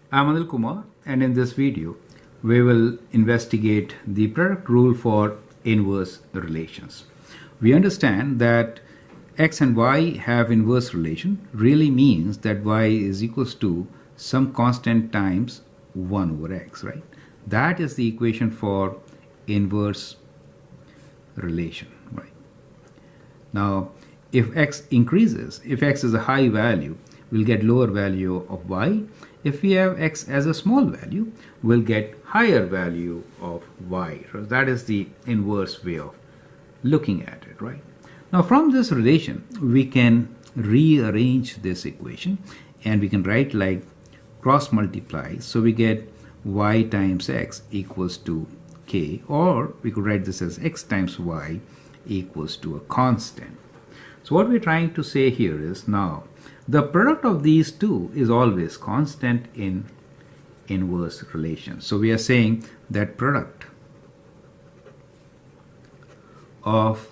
I'm Anil Kumar, and in this video, we will investigate the product rule for inverse relations. We understand that x and y have inverse relation really means that y is equals to some constant times 1 over x, right? That is the equation for inverse relation, right? Now, if x increases, if x is a high value, we'll get lower value of y. If we have x as a small value, we'll get higher value of y. So that is the inverse way of looking at it, right? Now, from this relation, we can rearrange this equation and we can write like cross multiply. So we get y times x equals to k, or we could write this as x times y equals to a constant. So what we're trying to say here is now the product of these two is always constant in inverse relations. So we are saying that product of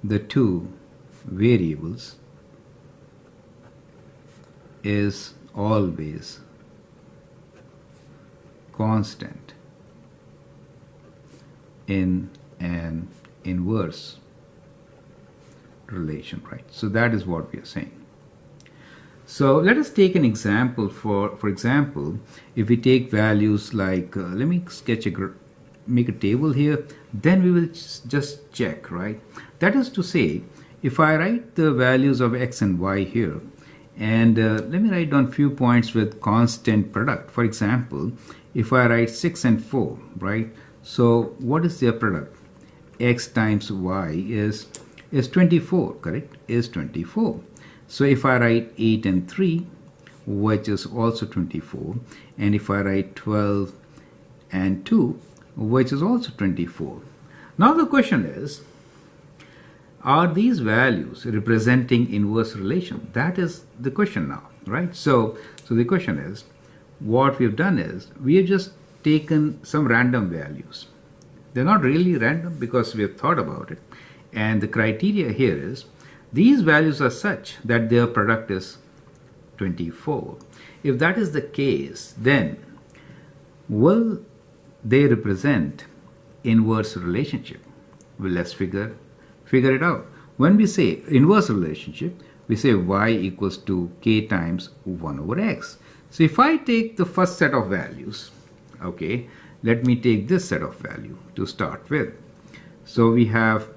the two variables is always constant in an inverse relation, right? So that is what we are saying. So let us take an example. For example, if we take values like, let me make a table here, then we will just check, right? That is to say, if I write the values of x and y here, and let me write down few points with constant product. For example, if I write 6 and 4, right? So what is their product? X times y is 24, correct? Is 24. So if I write 8 and 3, which is also 24, and if I write 12 and 2, which is also 24. Now the question is, are these values representing inverse relation? That is the question now, right? So the question is, what we've done is, we have just taken some random values. They're not really random because we have thought about it. And the criteria here is, these values are such that their product is 24. If that is the case, then will they represent inverse relationship? Well, let's figure it out. When we say inverse relationship, we say y equals to k times 1 over x. So if I take the first set of values, okay, let me take this set of value to start with. So we have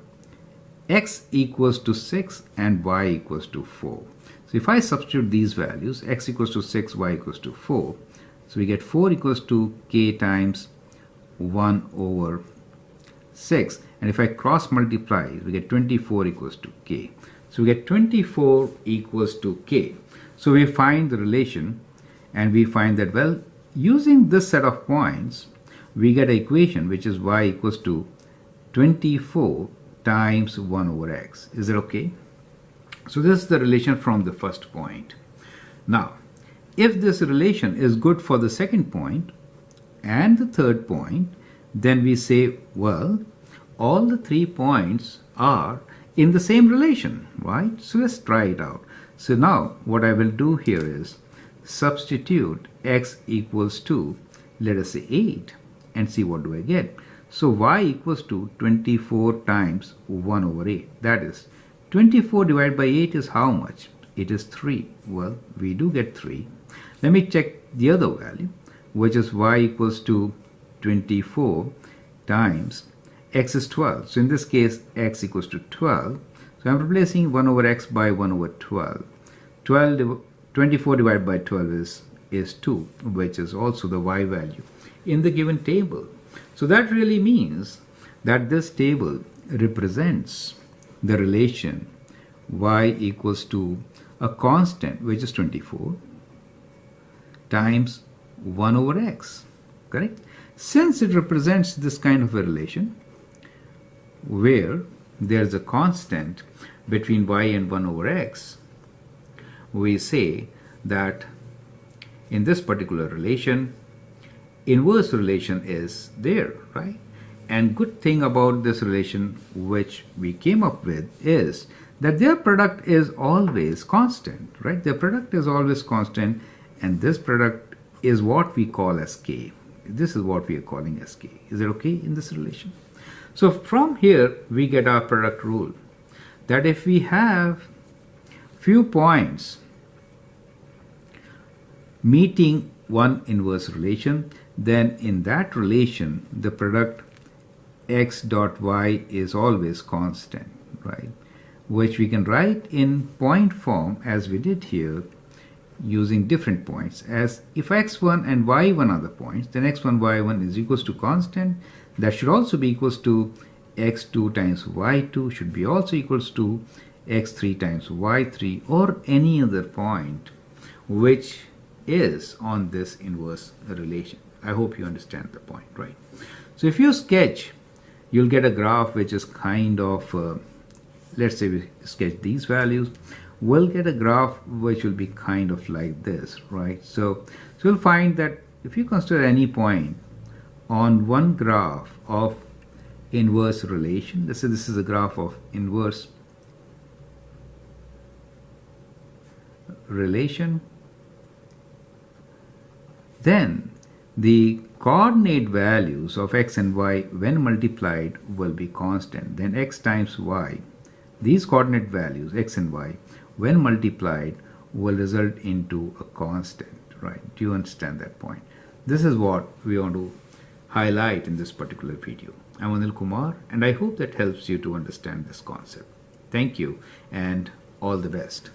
x equals to 6 and y equals to 4. So if I substitute these values, x equals to 6, y equals to 4, so we get 4 equals to k times 1 over 6. And if I cross multiply, we get 24 equals to k. So we get 24 equals to k. So we find the relation and we find that, well, using this set of points, we get an equation which is y equals to 24 times 1 over x. Is it okay? So this is the relation from the first point. Now, if this relation is good for the second point and the third point, then we say, well, all the 3 points are in the same relation, right? So let's try it out. So now what I will do here is substitute x equals to, let us say 8, and see what do I get. So y equals to 24 times 1 over 8. That is 24 divided by 8 is how much? It is 3. Well, we do get 3. Let me check the other value, which is y equals to 24 times x is 12. So in this case, x equals to 12. So I'm replacing 1 over x by 1 over 12. 24 divided by 12 is 2, which is also the y value in the given table. So that really means that this table represents the relation y equals to a constant, which is 24, times 1 over x, correct? Since it represents this kind of a relation where there's a constant between y and 1 over x, we say that in this particular relation, inverse relation is there, right? And good thing about this relation which we came up with is that their product is always constant, right? Their product is always constant, and this product is what we call as k. This is what we are calling as k. Is it okay in this relation? So from here we get our product rule, that if we have few points meeting one inverse relation, then in that relation the product x dot y is always constant, right? Which we can write in point form as we did here, using different points, as if x1 and y1 are the points, then x1 y1 is equals to constant. That should also be equals to x2 times y2 should be also equals to x3 times y3, or any other point which is on this inverse relation. I hope you understand the point, right? So if you sketch, you'll get a graph which is kind of, let's say we sketch these values, we'll get a graph which will be kind of like this, right? So you'll find that if you consider any point on one graph of inverse relation, let's say this is a graph of inverse relation, then the coordinate values of x and y when multiplied will be constant. Then x times y, these coordinate values x and y when multiplied will result into a constant, right? Do you understand that point? This is what we want to highlight in this particular video. I'm Anil Kumar, and I hope that helps you to understand this concept. Thank you and all the best.